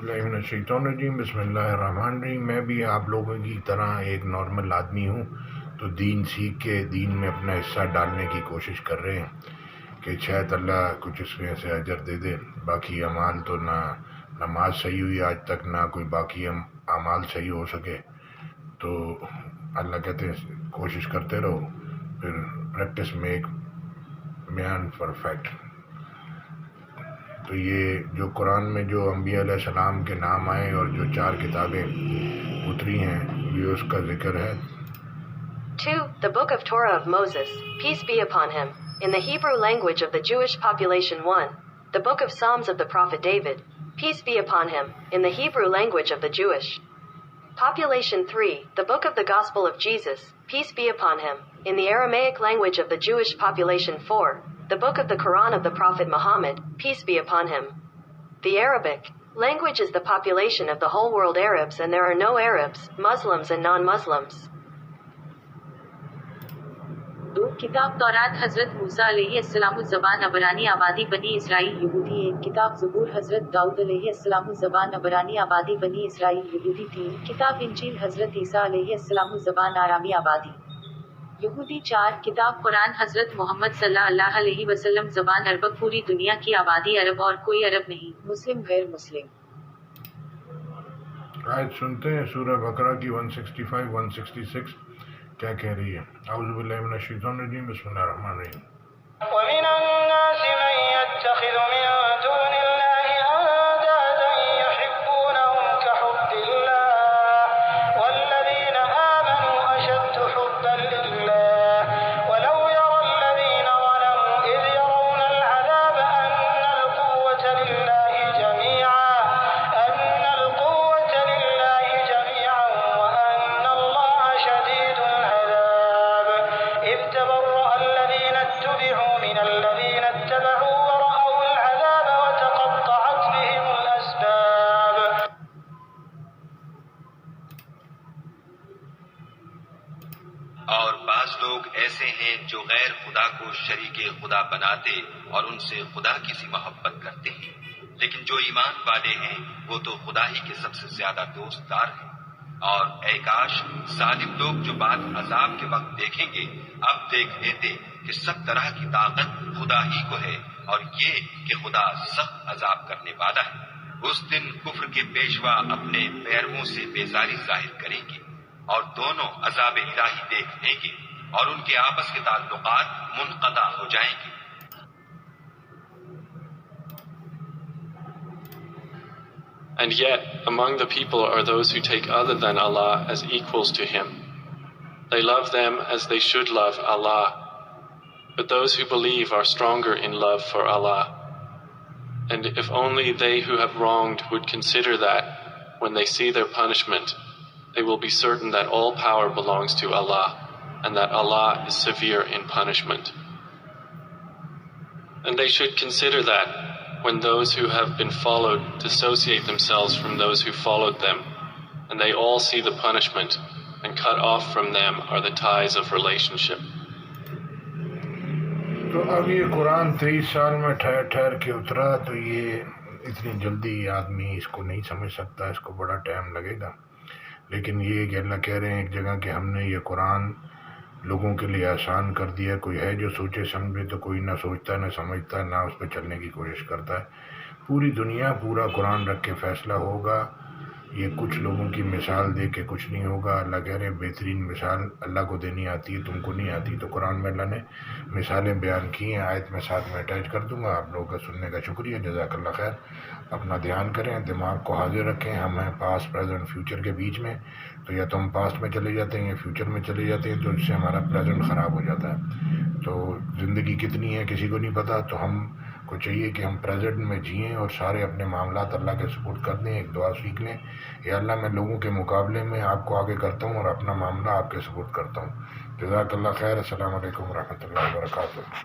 बिल्लाहि मिनश शैतानिर रजीम, बिस्मिल्लाहिर रहमानिर रहीम। मैं भी आप लोगों की तरह एक नॉर्मल आदमी हूँ, तो दीन सीख के दीन में अपना हिस्सा डालने की कोशिश कर रहे हैं कि शायद अल्लाह कुछ इसमें से अजर दे दे। बाकी अमाल तो ना नमाज सही हुई आज तक, ना कोई बाकी अमाल सही हो सके। तो अल्लाह कहते हैं कोशिश करते रहो, फिर प्रैक्टिस मेक मैन परफेक्ट। तो ये जो कुरान में जो अंबिया अलैहिस्सलाम के नाम आए और जो 4 किताबें उतरी हैं, ये उसका जिक्र है। 2. The Book of Torah of Moses, peace be upon him, in the Hebrew language of the Jewish population. 1. The Book of Psalms of the Prophet David, peace be upon him, in the Hebrew language of the Jewish population. 3. The Book of the Gospel of Jesus, peace be upon him, in the Aramaic language of the Jewish population. 4. The Book of the Quran of the Prophet Muhammad, peace be upon him. The Arabic language is the population of the whole world Arabs, and there are no Arabs, Muslims and non-Muslims. 2. किताब तौरात हज़रत मूसा अलैहिस्सलाम, ज़बान अबरानी, आबादी बनी Israel यहूदी। 1. किताब ज़बूर हज़रत दाऊद अलैहिस्सलाम, ज़बान अबरानी, आबादी बनी इसराइल यहूदी। 3. किताब इंजील हज़रत ईसा अलैहिस्सलाम, ज़बान आरामी, आबादी यहूदी। 4. किताब कुरान हज़रत मोहम्मद सल्लल्लाहु अलैहि वसल्लम, ज़बान अरबक, पूरी दुनिया की आबादी अरब और कोई अरब नहीं, मुस्लिम गैर मुस्लिम। आज सुनते हैं सूरह बकरा की 165 166 क्या कह रही है। औज़ु बिल्लाहि मिनश शैतानिर रजीम, बिस्मिल्लाहिर रहमानिर रहीम। और बाज लोग ऐसे हैं जो गैर खुदा को शरीके खुदा बनाते और उनसे खुदा की सी मोहब्बत करते हैं, लेकिन जो ईमान वाले हैं वो तो खुदा ही के सबसे ज्यादा दोस्तदार हैं। और ऐ काश जालिम लोग जो बात अजाब के वक्त देखेंगे अब देख लेते कि सब तरह की ताकत खुदा ही को है और ये कि खुदा सख्त अजाब करने वाला है। उस दिन कुफ्र के पेशवा अपने पैरवों से बेजारी जाहिर करेंगे और दोनों अजाब इलाही देख लेंगे और उनके आपस के ताल्लुकात मुनक़ता हो जाएंगे। And yet, among the people are those who take other than Allah as equals to Him. They love them as they should love Allah, but those who believe are stronger in love for Allah. And if only they who have wronged would consider that, when they see their punishment, they will be certain that all power belongs to Allah, and that Allah is severe in punishment. And they should consider that, when those who have been followed dissociate themselves from those who followed them, and they all see the punishment, and cut off from them are the ties of relationship. तो अब ये कुरान 23 साल में ठहर ठहर के उतरा, तो ये इतनी जल्दी आदमी इसको नहीं समझ सकता, इसको बड़ा टाइम लगेगा। लेकिन ये कि अल्लाह कह रहे हैं एक जगह कि हमने ये कुरान लोगों के लिए आसान कर दिया। कोई है जो सोचे समझे, तो कोई ना सोचता ना समझता ना उस पर चलने की कोशिश करता है। पूरी दुनिया पूरा कुरान रख के फ़ैसला होगा। ये कुछ लोगों की मिसाल दे के कुछ नहीं होगा। अल्लाह कह रहे हैं बेहतरीन मिसाल अल्लाह को देनी आती है, तुमको नहीं आती। तो कुरान में अल्लाह ने मिसालें बयान की हैं, आयत में साथ में अटैच कर दूँगा। आप लोगों का सुनने का शुक्रिया, जज़ाकल्लाह खैर। अपना ध्यान करें, दिमाग को हाजिर रखें। हम हैं पास्ट प्रेजेंट फ्यूचर के बीच में, तो या तो हम पास्ट में चले जाते हैं या फ्यूचर में चले जाते हैं, तो इससे हमारा प्रेजेंट ख़राब हो जाता है। तो ज़िंदगी कितनी है किसी को नहीं पता, तो हम को चाहिए कि हम प्रेजेंट में जिएं और सारे अपने मामलात अल्लाह के सुपुर्द कर दें। एक दुआ सीख लें, या अल्लाह मैं लोगों के मुकाबले में आपको आगे करता हूँ और अपना मामला आपके सुपुर्द करता हूँ। जज़ाकल्लाह खैर। अस्सलाम वालेकुम रहमतुल्लाहि व बरकातुहू।